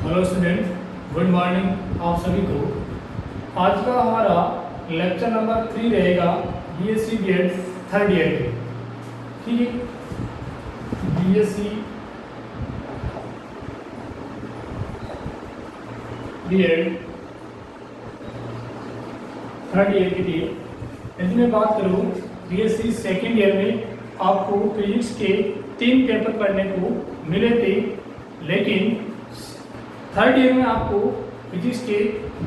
Hello student, good morning आप सभी को। आज का हमारा लेक्चर नंबर 3 रहेगा बीएससी बीएड थर्ड ईयर के। ठीक है, बीएससी बीएड थर्ड ईयर के लिए यदि मैं बात करूँ बीएससी सेकेंड ईयर में आपको फिजिक्स के 3 पेपर पढ़ने को मिले थे, लेकिन थर्ड ईयर में आपको फिजिक्स के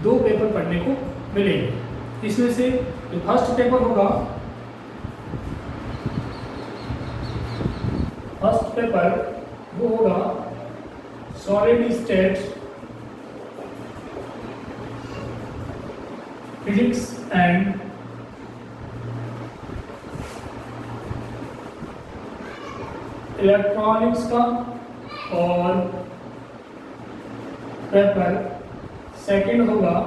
2 पेपर पढ़ने को मिलेंगे। इसमें से जो फर्स्ट पेपर होगा, फर्स्ट पेपर वो होगा solid state physics and electronics का, और पेपर सेकंड होगा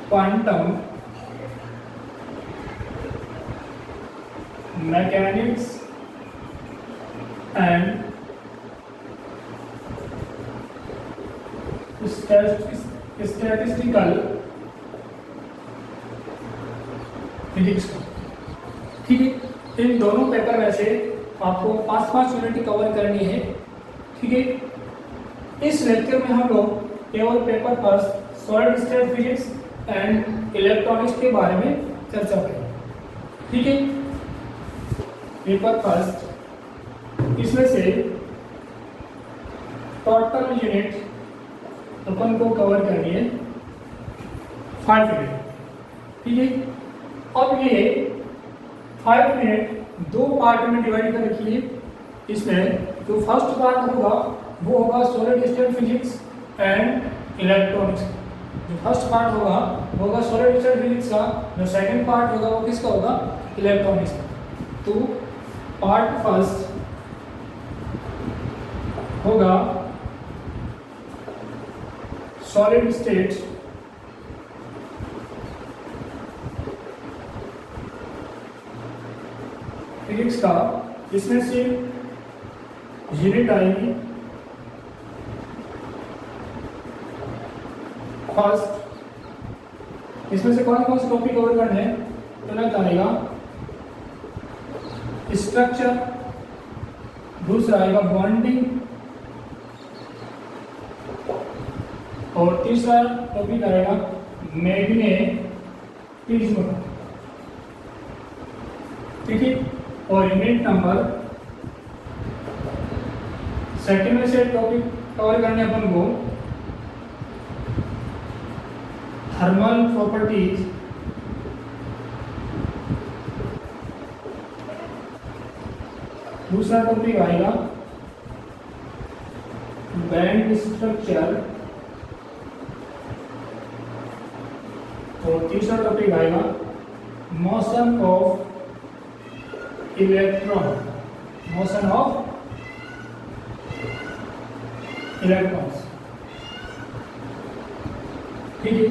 quantum mechanics and statistical physics का। ठीक है, इन दोनों पेपर में से आपको 5-5 यूनिट कवर करनी है। ठीक है, इस लेक्चर में हम लोग केवल paper first solid state physics and electronics के बारे में चर्चा करेंगे। ठीक है, पेपर फर्स्ट, इसमें से टोटल यूनिट अपन को कवर करनी है 5 यूनिट। ठीक है, अब ये 5 मिनट 2 पार्ट में डिवाइड कर रखिए। इसमें जो फर्स्ट पार्ट होगा वो होगा solid state physics and electronics. जो फर्स्ट पार्ट होगा वो होगा सॉलिड स्टेट फिजिक्स का, जो सेकंड पार्ट होगा वो किसका होगा, इलेक्ट्रॉनिक्स का। तो पार्ट फर्स्ट होगा सॉलिड स्टेट फिजिक्स का। इसमें से यूनिट आएगी फर्स्ट, इसमें से कौन कौन से टॉपिक कवर करने हैं, तो आएगा स्ट्रक्चर, दूसरा आएगा बॉन्डिंग, और तीसरा टॉपिक आएगा मैग्नेटिज्म। ठीक है, और यूनिट नंबर सेकंड में से टॉपिक कवर करने अपन को थर्मल प्रॉपर्टीज, दूसरा टॉपिक आएगा बैंड स्ट्रक्चर, और तीसरा टॉपिक आएगा motion of electron, motion of electrons. ठीक है,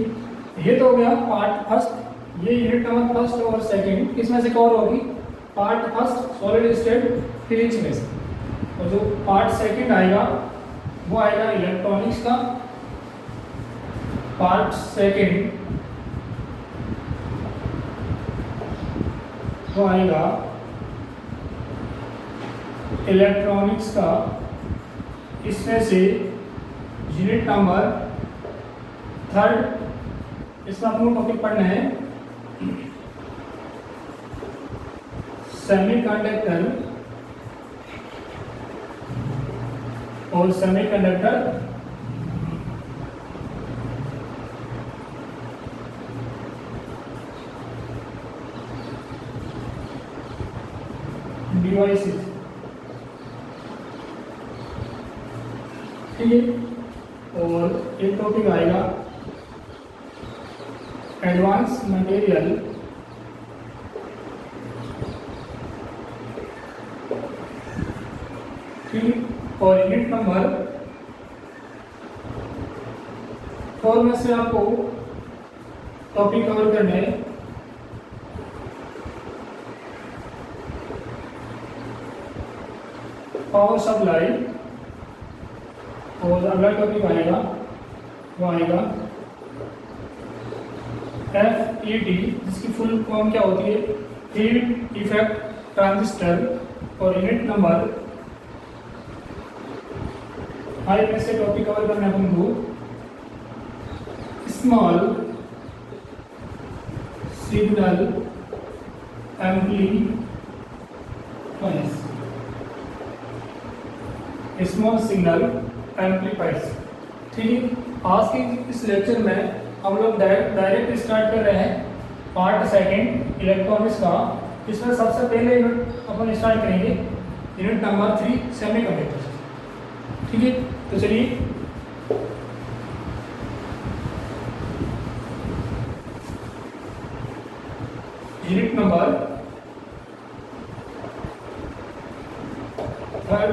ये तो हो गया पार्ट फर्स्ट। ये यूनिट नंबर फर्स्ट और सेकंड किसमें से कवर होगी, part first solid state physics में से। और जो पार्ट सेकंड आएगा वो आएगा इलेक्ट्रॉनिक्स का। पार्ट सेकंड वो आएगा इलेक्ट्रॉनिक्स का। इसमें से यूनिट नंबर थर्ड, इसमें आपको टॉपिक पढ़ना है सेमीकंडक्टर और सेमीकंडक्टर डिवाइसेस। ठीक है, और एक टॉपिक आएगा एडवांस मटेरियल, ठीक, और यूनिट नंबर 4 में से आपको टॉपिक कवर करने हैं पावर सप्लाई, और अगला टॉपिक आएगा वो आएगा FET, जिसकी फुल फॉर्म क्या होती है, फील्ड इफेक्ट ट्रांजिस्टर, और यूनिट नंबर 5 में से टॉपिक कवर करना है हमको small signal amplifiers, small signal amplifiers. ठीक है, आज के इस लेक्चर में हम लोग डायरेक्ट स्टार्ट कर रहे हैं पार्ट सेकंड इलेक्ट्रॉनिक्स का। इसमें सबसे पहले यूनिट अपन स्टार्ट करेंगे यूनिट नंबर 3 सेमीकंडक्टर। ठीक है, तो चलिए यूनिट नंबर 3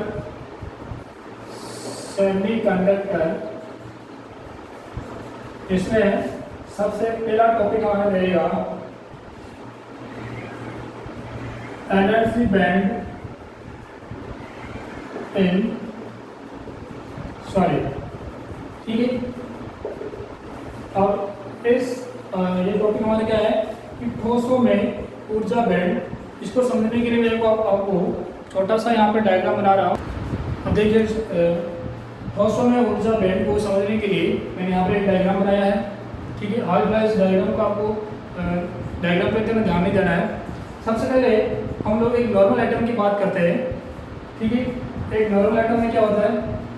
सेमीकंडक्टर। इसमें सबसे पहला टॉपिक हमारा रहेगा एनर्जी बैंड इन सॉलिड। ठीक है, और इस ये टॉपिक हमारा क्या है कि ठोसों में ऊर्जा बैंड। इसको समझने के लिए मैं आपको छोटा सा यहाँ पे डायग्राम बना रहा हूँ। अब देखिए, ठोसों में ऊर्जा बैंड को समझने के लिए मैंने यहाँ पे एक डायग्राम बनाया है। ठीक है, आज मैं इस डायग्राम को आपको डायग्राम पे इतना ध्यान नहीं देना है। सबसे पहले हम लोग एक नॉर्मल एटम की बात करते हैं। ठीक है, एक नॉर्मल एटम में क्या होता है,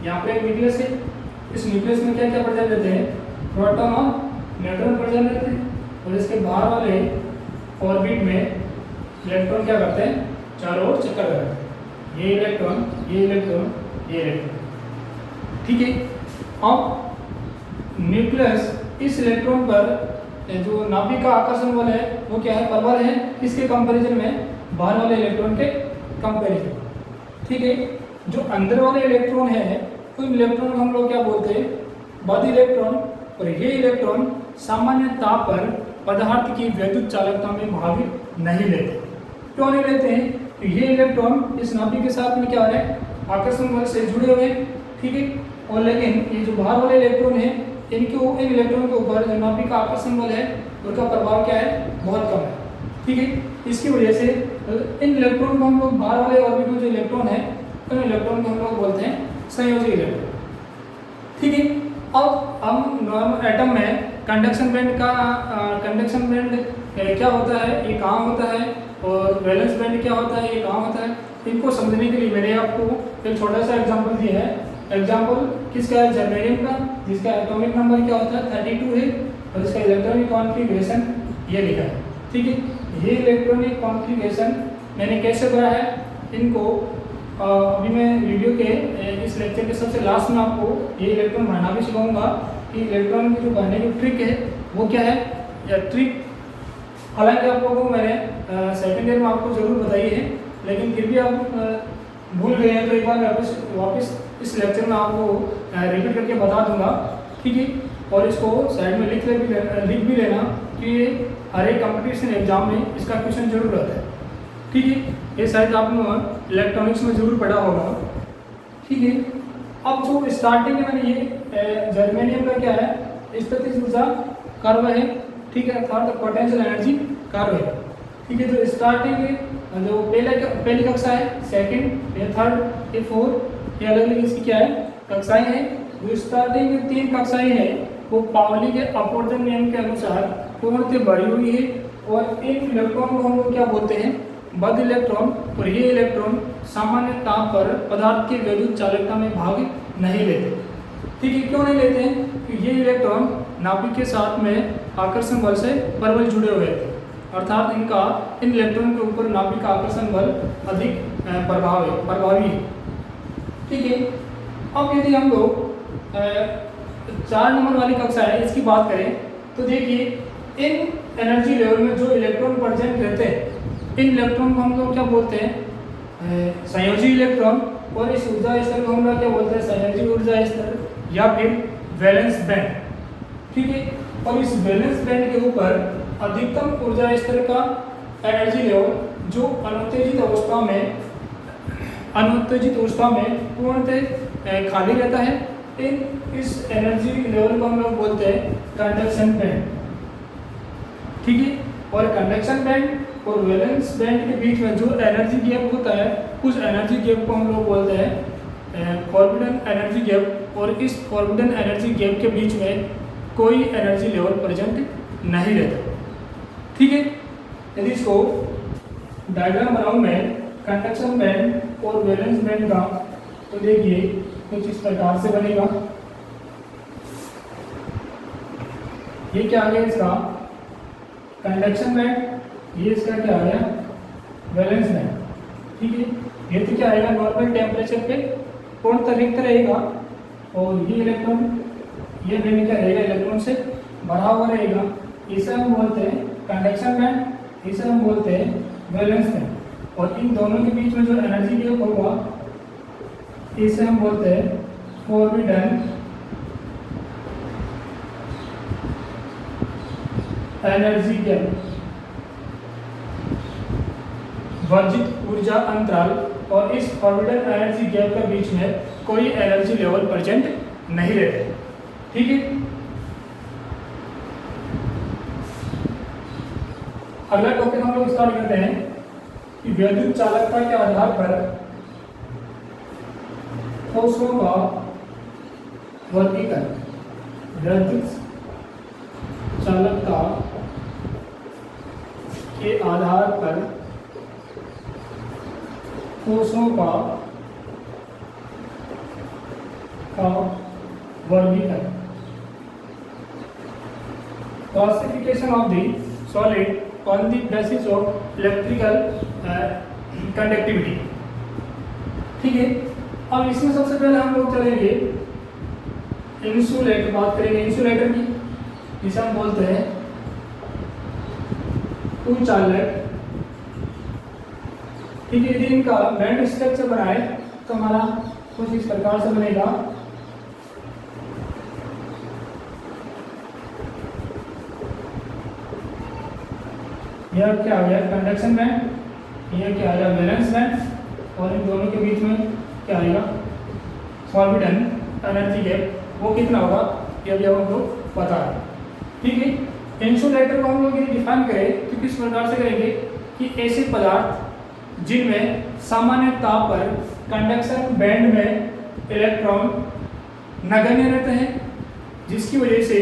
यहाँ पे एक न्यूक्लियस है। इस न्यूक्लियस में क्या क्या पड़ जाते हैं, प्रोटॉन और न्यूट्रॉन पड़ जाते हैं, और इसके बाहर वाले ऑर्बिट में इलेक्ट्रॉन क्या करते हैं, चारों ओर चक्कर लगाते हैं। ये इलेक्ट्रॉन, ये इलेक्ट्रॉन, ये इलेक्ट्रॉन। ठीक है, अब न्यूक्लियस इस इलेक्ट्रॉन पर जो नाभिक का आकर्षण बल है वो क्या है, प्रबल है। किसके कंपैरिजन में, बाहर वाले इलेक्ट्रॉन के कंपैरिजन। ठीक है, जो अंदर वाले इलेक्ट्रॉन है उन इलेक्ट्रॉन को हम लोग क्या बोलते हैं, बद्ध इलेक्ट्रॉन। और ये इलेक्ट्रॉन सामान्य ताप पर पदार्थ की विद्युत चालकता में भाग नहीं लेते। क्यों नहीं लेते हैं, तो ये इलेक्ट्रॉन इस नाभिक के साथ में क्या हो रहा है, आकर्षण बल से जुड़े हुए हैं। ठीक है, और लेकिन ये जो बाहर वाले इलेक्ट्रॉन है इन इलेक्ट्रॉन के ऊपर जो नाभिक का आकर्षण बल है उनका प्रभाव क्या है, बहुत कम है। ठीक है, इसकी वजह से इन इलेक्ट्रॉन को हम लोग, बाहर वाले ऑर्बिट में जो इलेक्ट्रॉन है उन इलेक्ट्रॉन को हम लोग बोलते हैं संयोजी इलेक्ट्रॉन। ठीक है, अब हम नॉर्मल एटम में कंडक्शन बैंड क्या होता है, ये कहाँ होता है, और वैलेंस बैंड क्या होता है, ये कहाँ होता है, इनको समझने के लिए मैंने आपको एक छोटा सा एग्जांपल दिया है। एग्जांपल किसका है, जर्मेनियम का, जिसका एटॉमिक नंबर क्या होता है 32 है, और इसका इलेक्ट्रॉनिक कॉन्फ़िगरेशन ये लिखा है। ठीक है, ये इलेक्ट्रॉनिक कॉन्फ़िगरेशन मैंने कैसे बनाया है, इनको अभी मैं वीडियो के इस लेक्चर के सबसे लास्ट में आपको ये इलेक्ट्रॉन बनाना भी सिखाऊंगा कि इलेक्ट्रॉन की जो बनाने की ट्रिक है वो क्या है, या ट्रिक हालांकि आप लोगों को मैंने सेकेंड ईयर में आपको ज़रूर बताई है, लेकिन फिर भी आप भूल गए हैं तो एक बार मैं वापस इस लेक्चर में आपको रिपीट करके बता दूंगा। ठीक है, और इसको साइड में लिख भी लेना कि हर एक कंपटीशन एग्जाम में इसका क्वेश्चन जरूर रहता है। ठीक है, ये शायद आपने इलेक्ट्रॉनिक्स में जरूर पढ़ा होगा। ठीक है, अब जो स्टार्टिंग में मैंने ये जर्मेनियम का क्या है, स्थितिज ऊर्जा कर्व है। ठीक है, अर्थात पोटेंशियल एनर्जी कर्व है। ठीक है, जो स्टार्टिंग जो पहली कक्षा है, सेकंड, ये थर्ड, ये फोर्थ, ये अलग अलग इसकी क्या है कक्षाएं हैं। जो स्टार्टिंग की 3 कक्षाएं हैं वो पावली के अपवर्तन नियम के अनुसार पूर्णतः भरी हुई है, और इन इलेक्ट्रॉन को हम लोग क्या बोलते हैं, बद्ध इलेक्ट्रॉन। और ये इलेक्ट्रॉन सामान्य ताप पर पदार्थ की विद्युत चालकता में भाग नहीं लेते। ठीक है, क्यों नहीं लेते हैं, कि ये इलेक्ट्रॉन नाभिक के साथ में आकर्षण बल से प्रबल जुड़े हुए थे, अर्थात इन इलेक्ट्रॉन के ऊपर नाभिक का आकर्षण बल अधिक प्रभावी है। ठीक है, अब यदि हम लोग 4 नंबर वाली कक्षा है इसकी बात करें तो देखिए, इन एनर्जी लेवल में जो इलेक्ट्रॉन प्रेजेंट रहते हैं इन इलेक्ट्रॉन को हम लोग क्या बोलते हैं, संयोजी इलेक्ट्रॉन। और इस ऊर्जा स्तर को हम लोग क्या बोलते हैं, संयोजी ऊर्जा स्तर या फिर वैलेंस बैंड। ठीक है, और इस वैलेंस बैंड के ऊपर अधिकतम ऊर्जा स्तर का एनर्जी लेवल जो अनुत्तेजित अवस्था में अनुत्तेजित अवस्था में पूर्णतः खाली रहता है। इस एनर्जी लेवल को हम लोग बोलते हैं कंडक्शन बैंड, ठीक है। और कंडक्शन बैंड और वैलेंस बैंड के बीच में जो एनर्जी गैप होता है उस एनर्जी गैप को हम लोग बोलते हैं फॉरबिडन एनर्जी गैप। और इस फॉरबिडन एनर्जी गैप के बीच में कोई एनर्जी लेवल प्रेजेंट नहीं रहता, ठीक है। यदि इसको डायग्राम बनाऊं मैं कंडक्शन बैंड और वैलेंस बैंड का, तो देखिए कुछ इस प्रकार से बनेगा। ये क्या आ गया इसका कंडक्शन बैंड, ये इसका क्या आ गया वैलेंस बैंड, ठीक है। ये तो क्या आएगा नॉर्मल टेम्परेचर पे पूर्णतः रिक्त रहेगा और ये इलेक्ट्रॉन, ये बैंड क्या रहेगा इलेक्ट्रॉन से भरा हुआ रहेगा। इसे हम बोलते हैं कंडक्शन बैंड, इसे हम बोलते हैं वैलेंस बैंड। और इन दोनों के बीच में जो एनर्जी गैप होगा इसे हम बोलते हैं फॉरबिडन एनर्जी गैप, वर्जित ऊर्जा अंतराल। और इस फॉरबिडन एनर्जी गैप के बीच में कोई एनर्जी लेवल प्रेजेंट नहीं रहते, ठीक है। अगला टॉपिक हम लोग स्टार्ट करते हैं कि विद्युत चालकता के आधार पर ठोसों का वर्गीकरण। विद्युत चालकता के आधार पर ठोसों का वर्गीकरण। Classification of the solid on the basis of electrical conductivity, ठीक है। अब इसमें सबसे पहले हम लोग चलेंगे इंसुलेटर, बात करेंगे इंसुलेटर की, जिसे हम बोलते हैं कुचालक, ठीक है। यदि इनका बैंड स्ट्रक्चर बनाए तो हमारा कुछ इस प्रकार से बनेगा। यह क्या आ गया कंडक्शन बैंड, यह क्या आएगा वैलेंस बैंड, और इन दोनों के बीच में क्या आएगा फॉरबिडन एनर्जी गैप। वो कितना होगा ये भी हमको पता है, ठीक है। इंसुलेटर को हम लोग ये डिफाइन करें तो किस प्रकार से करेंगे कि ऐसे पदार्थ जिनमें सामान्य ताप पर कंडक्शन बैंड में इलेक्ट्रॉन नगण्य रहते हैं, जिसकी वजह से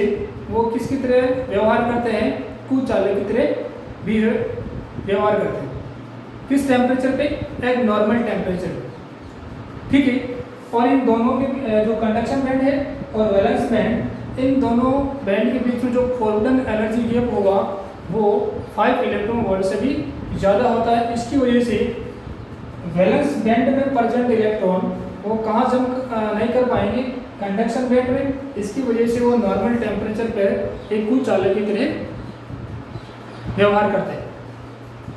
वो किसकी तरह व्यवहार करते हैं कुचालक की तरह भी व्यवहार करते हैं। किस टेम्परेचर पे एक नॉर्मल टेम्परेचर, ठीक है। और इन दोनों के जो कंडक्शन बैंड है और वैलेंस बैंड, इन दोनों बैंड के बीच में जो फॉरबिडन एनर्जी गैप होगा वो 5 इलेक्ट्रॉन वोल्ट से भी ज़्यादा होता है। इसकी वजह से वैलेंस बैंड में प्रेजेंट इलेक्ट्रॉन वो कहाँ जंप नहीं कर पाएंगे कंडक्शन बैंड में। इसकी वजह से वो नॉर्मल टेम्परेचर पर एक कुचालक की तरह व्यवहार करते हैं,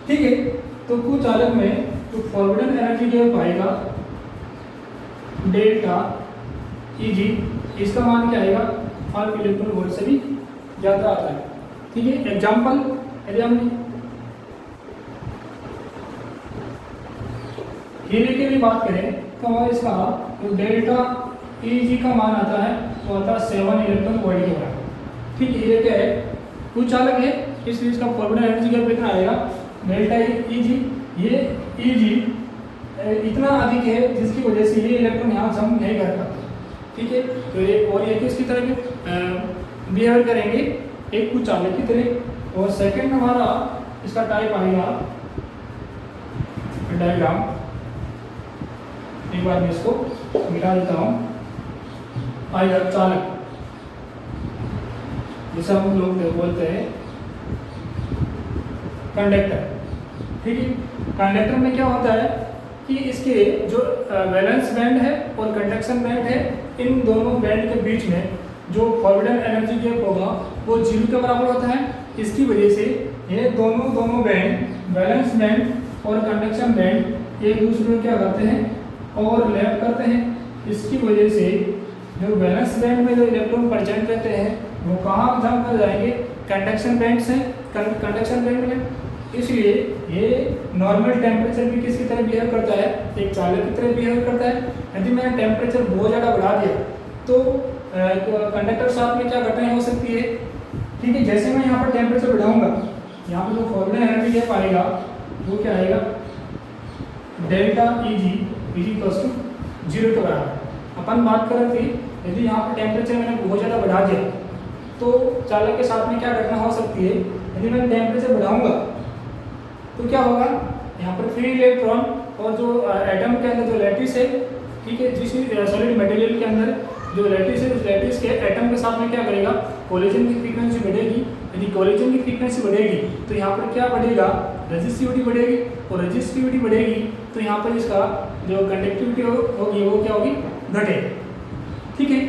ठीक है। तो कुचालक में तो फॉरबिडन एनर्जी गैप आएगा डेल्टा Eg, इसका मान क्या आएगा 5 इलेक्ट्रॉन वोल्ट से भी ज़्यादा आता है, ठीक है। एग्जाम्पल यदि हम हीरे की भी बात करें तो हमारे इसका जो डेल्टा Eg का मान आता है वो आता है 7 इलेक्ट्रॉन वोल्ट के बराबर, ठीक है। हीरे क्या है कुचालक है, इसलिए इसका फॉरबिडन एनर्जी गैप कितना आएगा डेल्टा Eg। ये Eg इतना अधिक है जिसकी वजह से ये इलेक्ट्रॉन यहाँ जंप नहीं कर पाते, ठीक है। तो ये और ये किसकी तरह बिहेवियर करेंगे एक कुचालक की तरह। और सेकंड हमारा इसका टाइप आएगा डायग्राम, एक बार मैं इसको मिटा देता हूँ। आएगा चालक, जिसे हम लोग बोलते हैं कंडक्टर, ठीक है। कंडक्टर में क्या होता है कि इसके जो वैलेंस बैंड है और कंडक्शन बैंड है, इन दोनों बैंड के बीच में जो फॉरबिडन एनर्जी गैप होगा वो 0 के बराबर होता है। इसकी वजह से ये दोनों बैंड वैलेंस बैंड और कंडक्शन बैंड एक दूसरे को क्या करते हैं ओवरलैप करते हैं। इसकी वजह से जो वैलेंस बैंड में जो इलेक्ट्रॉन प्रेजेंट रहते हैं वो कहाँ जंप कर जाएंगे कंडक्शन बैंड से कंडक्शन बैंड में। इसलिए ये नॉर्मल टेम्परेचर भी किसकी तरह बिहेव करता है, एक चालक की तरह बिहेव करता है। यदि मैंने टेम्परेचर बहुत ज़्यादा बढ़ा दिया तो कंडक्टर साथ में क्या घटनाएं हो सकती है, ठीक है। जैसे मैं यहाँ पर टेम्परेचर बढ़ाऊंगा, यहाँ पर जो फॉर्मूला एनर्जी गैप आएगा वो क्या आएगा, delta E G is equals to 0 के बराबर। अपन बात कर रहे थे यदि यहाँ पर टेम्परेचर मैंने बहुत ज़्यादा बढ़ा दिया तो चालक के साथ में क्या घटना हो सकती है। यदि मैं टेम्परेचर बढ़ाऊंगा तो क्या होगा, यहाँ पर फ्री इलेक्ट्रॉन और जो एटम के अंदर जो लैटिस है, ठीक है, जिस सॉलिड मटेरियल के अंदर जो लैटिस है उस लैटिस के एटम के साथ में क्या करेगा, कोलिजन की फ्रीक्वेंसी बढ़ेगी। यदि कोलिजन की फ्रीक्वेंसी बढ़ेगी तो यहाँ पर क्या बढ़ेगा, रेजिस्टिविटी बढ़ेगी, और रेजिस्टिविटी बढ़ेगी तो यहाँ पर इसका जो कंडक्टिविटी होगी वो क्या होगी, घटेगी, ठीक है।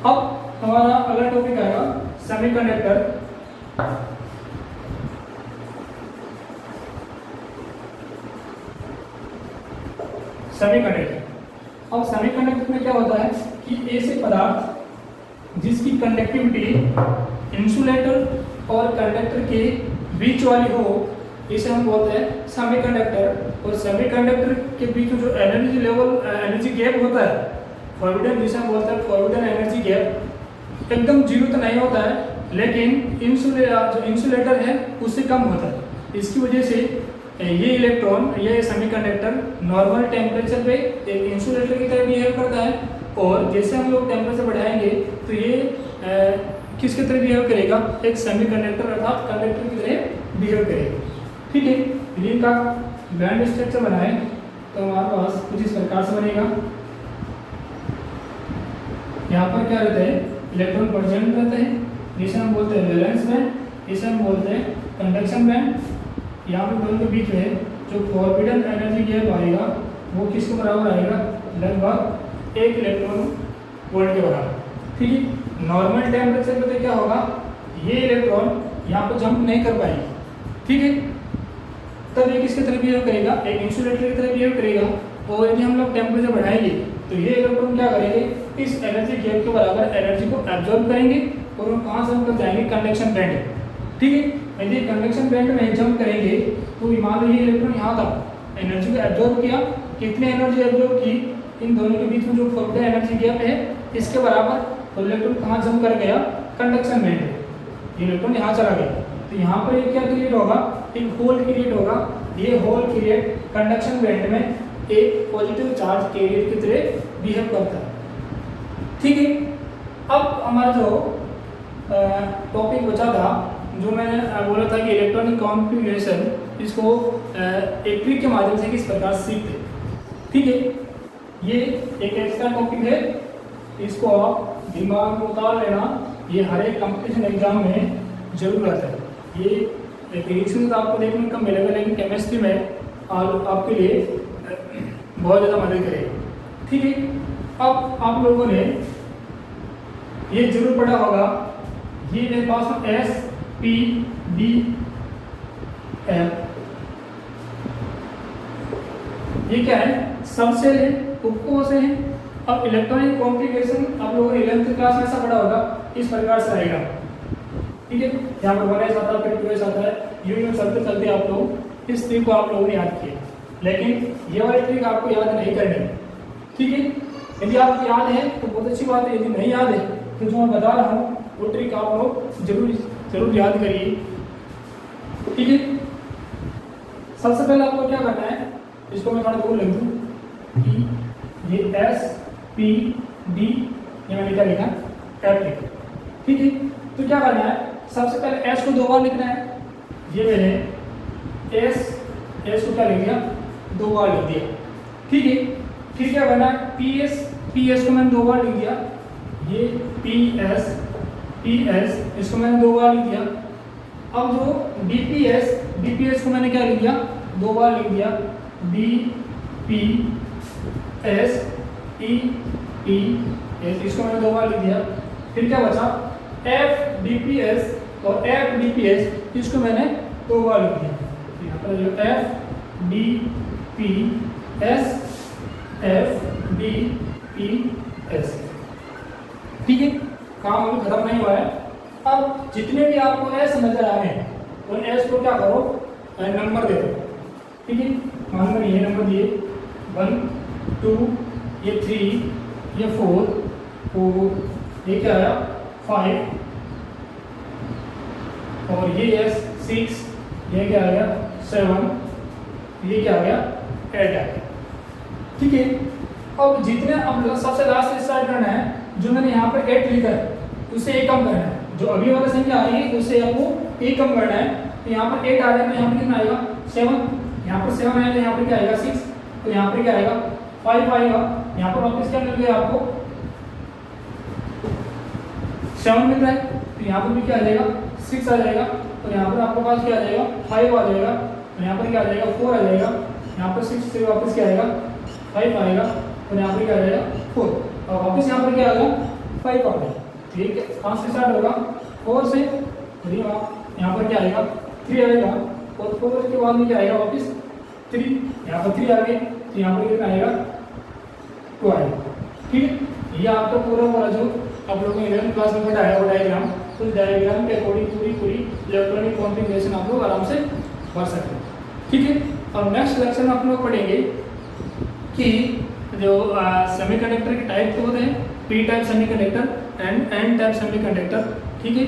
अब हमारा अगला टॉपिक आएगा सेमीकंडक्टर। सेमीकंडक्टर, अब सेमीकंडक्टर में क्या होता है कि ऐसे पदार्थ जिसकी कंडक्टिविटी इंसुलेटर और कंडक्टर के बीच वाली हो, इसे हम बोलते हैं सेमीकंडक्टर। और सेमीकंडक्टर के बीच में जो एनर्जी लेवल, एनर्जी गैप होता है, फॉरबिडन, जिसे हम बोलते हैं फॉरबिडन एनर्जी गैप, एकदम जीरो तो नहीं होता है, लेकिन जो इंसुलेटर है उससे कम होता है। इसकी वजह से ये इलेक्ट्रॉन, ये सेमीकंडक्टर नॉर्मल टेम्परेचर पे एक इंसुलेटर की तरह बिहेव करता है, और जैसे हम लोग टेम्परेचर बढ़ाएंगे तो ये किसकी तरह बिहेव करेगा, एक सेमीकंडक्टर अर्थात कंडक्टर की तरह बिहेव करेगा, ठीक है। यदि इनका बैंड स्ट्रक्चर बनाए तो हमारे पास कुछ इस प्रकार से बनेगा। यहाँ पर क्या रहता है, इलेक्ट्रॉन प्रेजेंट रहते हैं, जिसे हम बोलते हैं वैलेंस बैंड, इसे हम बोलते हैं कंडक्शन बैंड। यहाँ पर दोनों के बीच में जो फॉरबिडन एनर्जी गैप आएगा वो किसके बराबर आएगा, लगभग 1 इलेक्ट्रॉन वोल्ट के बराबर, ठीक है। नॉर्मल टेम्परेचर पे तो क्या होगा, ये इलेक्ट्रॉन यहाँ पर जंप नहीं कर पाएगी, ठीक है। तब ये किसकी तरह बिहेव करेगा, एक इंसुलेटर की तरह बिहेव करेगा। और यदि हम लोग टेम्परेचर बढ़ाएंगे तो ये इलेक्ट्रॉन क्या करेंगे, इस एनर्जी गैप के बराबर एनर्जी को एब्जॉर्ब करेंगे और वो कहाँ से हम कर जाएंगे, कंडक्शन बैंड, ठीक है। यदि कंडक्शन बैंड में जंप करेंगे तो मान लो ये इलेक्ट्रॉन यहाँ था, एनर्जी को एब्जॉर्ब किया, कितनी एनर्जी एब्जॉर्ब की, इन दोनों के बीच में जो फॉरबिडन एनर्जी गैप है इसके बराबर, तो इलेक्ट्रॉन कहाँ जंप कर गया, कंडक्शन बैंड, ये इलेक्ट्रॉन यहाँ चला गया। तो यहाँ पर ये क्या क्रिएट होगा, एक होल क्रिएट होगा। ये होल क्रिएट कंडक्शन बैंड में एक पॉजिटिव चार्ज कैरियर की तरह बिहेव करता है, ठीक है। अब हमारा जो टॉपिक बचा था, जो मैंने बोला था कि इलेक्ट्रॉनिक कॉन्फ़िगरेशन, इसको एक ट्रिक के माध्यम से किस प्रकार सीखते, ठीक है। ये एक एक्स्ट्रा टॉपिक है, इसको आप दिमाग में उतार लेना, ये हर एक कंपटीशन एग्जाम में जरूर आता है। ये फिजिक्स में तो आपको देखने को मिलेगा, लेकिन केमिस्ट्री में आपके लिए बहुत ज़्यादा मदद करेगा, ठीक है। अब आप लोगों ने ये जरूर पढ़ा होगा, ये मेरे पास एस पी डी एफ, ये क्या है, सबसेल है, उपकोष है। अब इलेक्ट्रॉनिक कॉन्फ़िगरेशन आप लोगों ने 11th क्लास में ऐसा पढ़ा होगा, इस प्रकार से आएगा, ठीक है। यहाँ पर 1s आता है, फिर 2s आता है, यूं चलते चलते आप लोग इस ट्रिक को आप लोगों ने याद किया, लेकिन ये वाली ट्रिक आपको याद नहीं करनी, ठीक है। यदि आपको याद है तो बहुत अच्छी बात है, यदि नहीं याद है तो जो मैं बता रहा हूँ वो ट्रिक आप लोग जरूर याद करिए, ठीक है। सबसे पहले आपको क्या करना है, इसको मैं थोड़ा दूर लिख दूँ कि ये एस पी डी, ये मैंने क्या लिखा, एफ, ठीक है। तो क्या करना है, सबसे पहले एस को 2 बार लिखना है, ये मैंने एस को क्या लिख दिया, 2 बार लिख दिया, ठीक है। फिर क्या करना है, पी एस को मैंने 2 बार लिख दिया, ये पी एस इसको मैंने 2 बार लिख दिया। अब जो डी पी एस को मैंने क्या लिख दिया, 2 बार लिख दिया, D P S E P S, इसको मैंने 2 बार लिख दिया। फिर क्या बचा, एफ डी पी एस और एफ डी पी एस, इसको मैंने 2 बार लिख दिया। यहाँ पर जो F D P S, F D P S, ठीक है। काम अभी खत्म नहीं हुआ है। अब जितने भी आपको एस नजर आ रहे हैं उन एस को क्या करो, नंबर दे दो, ठीक है। मान लो ये नंबर दिए 1 2 ये 3 ये 4 ये क्या आया 5 और ये 6 ये क्या आ गया 7 ये क्या आ गया 8 आ गया, ठीक है। अब जितने अब सबसे लास्ट स्टार्ट करना है, जो मैंने यहाँ पर 8 लिखा है उससे एक कम करना है, जो अभी वाला संख्या आ रही है उससे आपको एक कम करना है। तो यहाँ पर 8 आ रहा है तो यहाँ पर कितना आएगा 7, यहाँ पर 7 आएगा तो यहाँ पर क्या आएगा 6, तो यहाँ पर क्या आएगा 5 आएगा। यहाँ पर वापस क्या मिल गया आपको 7 मिल रहा है, तो यहाँ पर भी क्या आ जाएगा 6 आ जाएगा, तो यहाँ पर आपके पास क्या आ जाएगा 5 आ जाएगा, तो यहाँ पर क्या आ जाएगा 4 आ जाएगा, यहाँ पर 6 से वापस क्या आएगा 5 आएगा, और यहाँ पर क्या आ जाएगा 4 और वापस यहाँ पर क्या आएगा 5 आ जाएगा, ठीक है। 5 से स्टार्ट होगा 4 से, यहाँ पर क्या आएगा 3 आएगा, और 4 के बाद में क्या आएगा वापस 3, यहाँ पर 3 आ गए, तो यहाँ पर कितना आएगा 2 आएगा, ठीक है। ये आपका पूरा जो आप लोगों ने 11th क्लास में पढ़ाया वो डायग्राम, उस डायग्राम के अकॉर्डिंग पूरी इलेक्ट्रॉनिक कॉन्फ़िगरेशन आप लोग आराम से भर सकते हैं, ठीक है। और नेक्स्ट लेक्चर में आप लोग पढ़ेंगे कि जो सेमीकंडक्टर के टाइप तो होते हैं, P type semiconductor and N type semiconductor, ठीक है।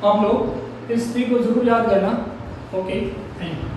आप लोग इस चीज को जरूर याद करना, ओके, थैंक यू।